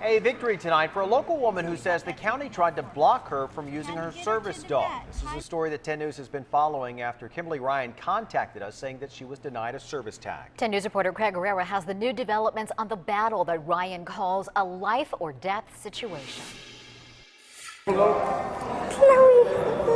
A victory tonight for a local woman who says the county tried to block her from using her service dog. This is a story that 10 News has been following after Kimberly Ryan contacted us saying that she was denied a service tag. 10 News reporter Craig Herrera has the new developments on the battle that Ryan calls a life or death situation. Chloe,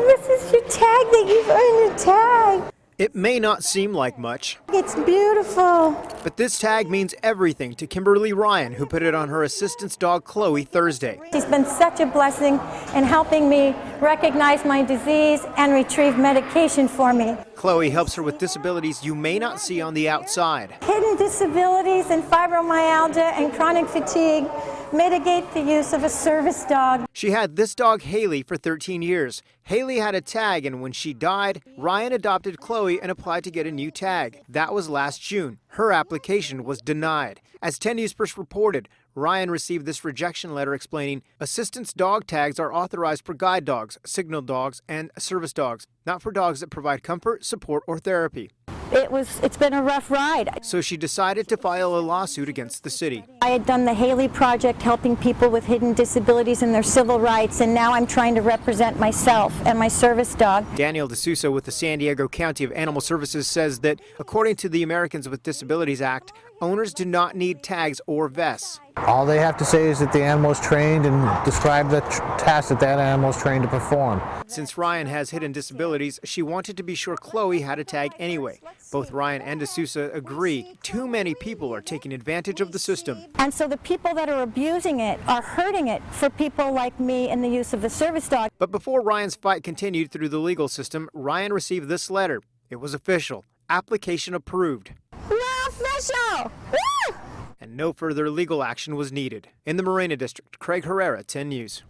this is your tag that you've earned a tag. It may not seem like much, It's beautiful. but this tag means everything to Kimberly Ryan, who put it on her assistant's dog Chloe Thursday. She's been such a blessing in helping me recognize my disease and retrieve medication for me. Chloe helps her with disabilities you may not see on the outside. Hidden disabilities and fibromyalgia and chronic fatigue mitigate the use of a service dog. She had this dog Haley for 13 years. Haley had a tag, and when she died, Ryan adopted Chloe and applied to get a new tag. That was last June. Her application was denied. As 10 News first reported, Ryan received this rejection letter explaining assistance dog tags are authorized for guide dogs, signal dogs, and service dogs, not for dogs that provide comfort, support, or therapy. It's been a rough ride. So she decided to file a lawsuit against the city. I had done the Haley Project helping people with hidden disabilities and their civil rights, and now I'm trying to represent myself and my service dog. Daniel D'Souza with the San Diego County of Animal Services says that according to the Americans with Disabilities Act, owners do not need tags or vests. All they have to say is that the animal is trained and describe the task that that animal is trained to perform. Since Ryan has hidden disabilities, she wanted to be sure Chloe had a tag anyway. Both Ryan and D'Souza agree too many people are taking advantage of the system. And so the people that are abusing it are hurting it for people like me in the use of the service dog. But before Ryan's fight continued through the legal system, Ryan received this letter. It was official. Application approved. We're official! Woo! And no further legal action was needed. In the Morena District, Craig Herrera, 10 News.